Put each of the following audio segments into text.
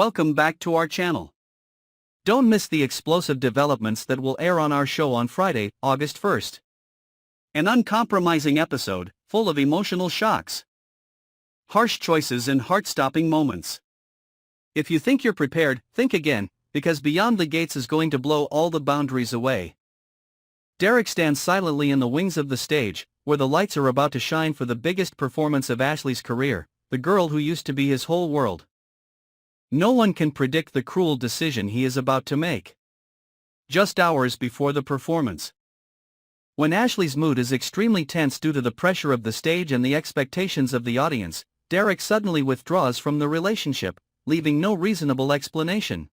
welcome back to our channel. Don't miss the explosive developments that will air on our show on Friday, August 1st. An uncompromising episode, full of emotional shocks, harsh choices and heart-stopping moments. If you think you're prepared, think again, because Beyond the Gates is going to blow all the boundaries away. Derek stands silently in the wings of the stage, where the lights are about to shine for the biggest performance of Ashley's career, the girl who used to be his whole world. No one can predict the cruel decision he is about to make. Just hours before the performance, when Ashley's mood is extremely tense due to the pressure of the stage and the expectations of the audience, Derek suddenly withdraws from the relationship, leaving no reasonable explanation.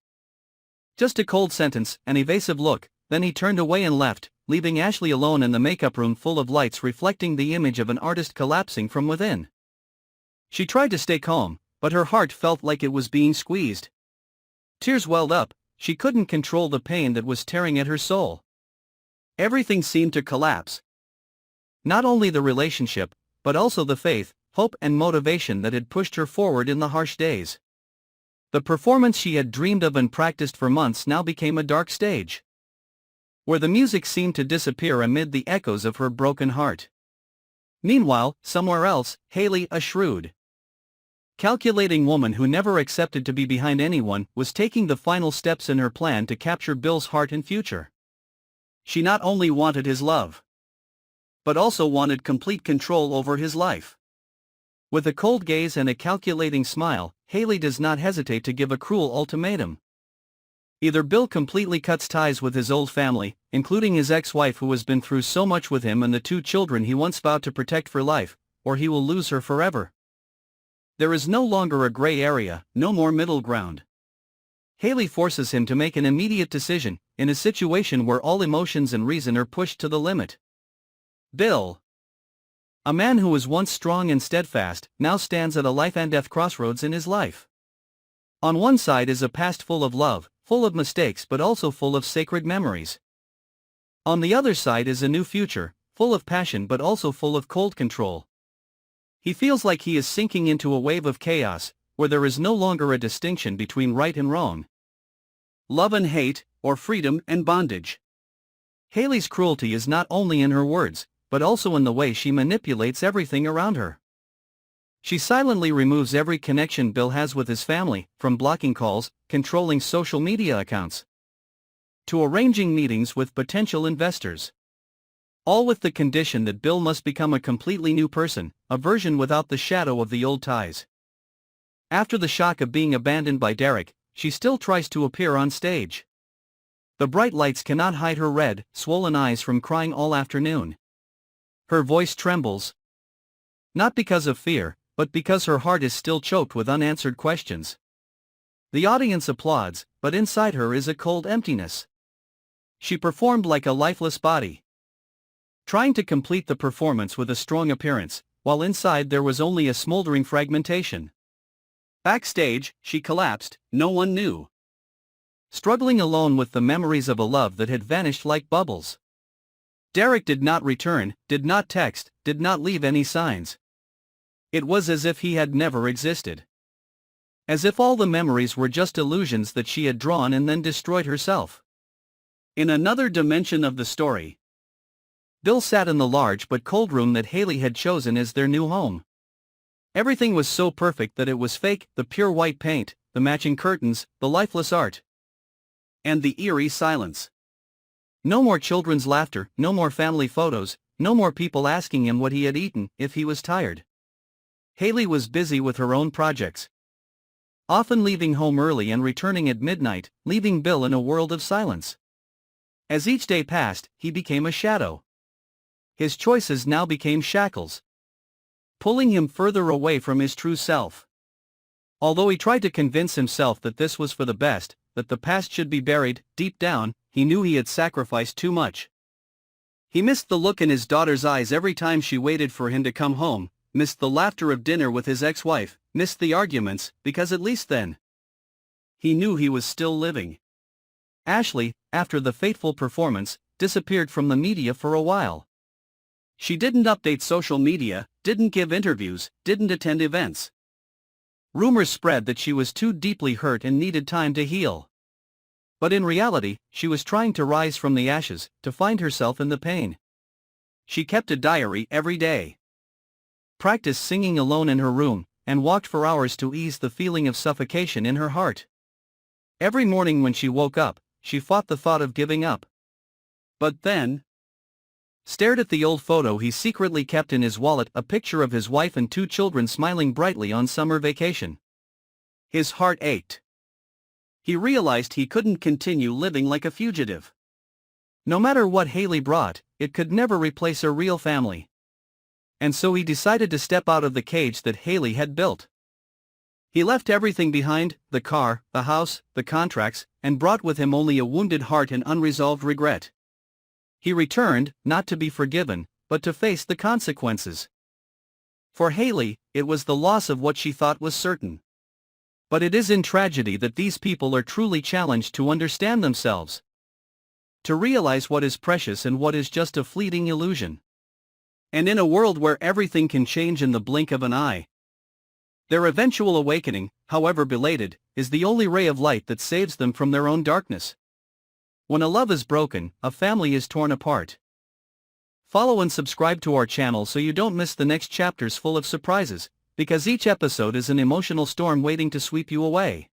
Just a cold sentence, an evasive look, then he turned away and left, leaving Ashley alone in the makeup room full of lights reflecting the image of an artist collapsing from within. She tried to stay calm, but her heart felt like it was being squeezed. Tears welled up, she couldn't control the pain that was tearing at her soul. Everything seemed to collapse. Not only the relationship, but also the faith, hope and motivation that had pushed her forward in the harsh days. The performance she had dreamed of and practiced for months now became a dark stage, where the music seemed to disappear amid the echoes of her broken heart. Meanwhile, somewhere else, Haley, a shrewd, calculating woman who never accepted to be behind anyone, was taking the final steps in her plan to capture Bill's heart and future. She not only wanted his love, but also wanted complete control over his life. With a cold gaze and a calculating smile, Haley does not hesitate to give a cruel ultimatum. Either Bill completely cuts ties with his old family, including his ex-wife who has been through so much with him and the 2 children he once vowed to protect for life, or he will lose her forever. There is no longer a gray area, no more middle ground. Haley forces him to make an immediate decision, in a situation where all emotions and reason are pushed to the limit. Bill, a man who was once strong and steadfast, now stands at a life and death crossroads in his life. On one side is a past full of love, full of mistakes but also full of sacred memories. On the other side is a new future, full of passion but also full of cold control. He feels like he is sinking into a wave of chaos, where there is no longer a distinction between right and wrong, love and hate, or freedom and bondage. Haley's cruelty is not only in her words, but also in the way she manipulates everything around her. She silently removes every connection Bill has with his family, from blocking calls, controlling social media accounts, to arranging meetings with potential investors. All with the condition that Bill must become a completely new person, a version without the shadow of the old ties. After the shock of being abandoned by Derek, she still tries to appear on stage. The bright lights cannot hide her red, swollen eyes from crying all afternoon. Her voice trembles, not because of fear, but because her heart is still choked with unanswered questions. The audience applauds, but inside her is a cold emptiness. She performed like a lifeless body, trying to complete the performance with a strong appearance, while inside there was only a smoldering fragmentation. Backstage, she collapsed, no one knew, struggling alone with the memories of a love that had vanished like bubbles. Derek did not return, did not text, did not leave any signs. It was as if he had never existed. As if all the memories were just illusions that she had drawn and then destroyed herself. In another dimension of the story, Bill sat in the large but cold room that Haley had chosen as their new home. Everything was so perfect that it was fake, the pure white paint, the matching curtains, the lifeless art, and the eerie silence. No more children's laughter, no more family photos, no more people asking him what he had eaten, if he was tired. Haley was busy with her own projects, often leaving home early and returning at midnight, leaving Bill in a world of silence. As each day passed, he became a shadow. His choices now became shackles, pulling him further away from his true self. Although he tried to convince himself that this was for the best, that the past should be buried, deep down, he knew he had sacrificed too much. He missed the look in his daughter's eyes every time she waited for him to come home, missed the laughter of dinner with his ex-wife, missed the arguments, because at least then, he knew he was still living. Ashley, after the fateful performance, disappeared from the media for a while. She didn't update social media, didn't give interviews, didn't attend events. Rumors spread that she was too deeply hurt and needed time to heal. But in reality, she was trying to rise from the ashes, to find herself in the pain. She kept a diary every day, practiced singing alone in her room, and walked for hours to ease the feeling of suffocation in her heart. Every morning when she woke up, she fought the thought of giving up. But then, stared at the old photo he secretly kept in his wallet, a picture of his wife and 2 children smiling brightly on summer vacation. His heart ached. He realized he couldn't continue living like a fugitive. No matter what Haley brought, it could never replace a real family. And so he decided to step out of the cage that Haley had built. He left everything behind, the car, the house, the contracts, and brought with him only a wounded heart and unresolved regret. He returned, not to be forgiven, but to face the consequences. For Haley, it was the loss of what she thought was certain. But it is in tragedy that these people are truly challenged to understand themselves, to realize what is precious and what is just a fleeting illusion. And in a world where everything can change in the blink of an eye, their eventual awakening, however belated, is the only ray of light that saves them from their own darkness. When a love is broken, a family is torn apart. Follow and subscribe to our channel so you don't miss the next chapters full of surprises, because each episode is an emotional storm waiting to sweep you away.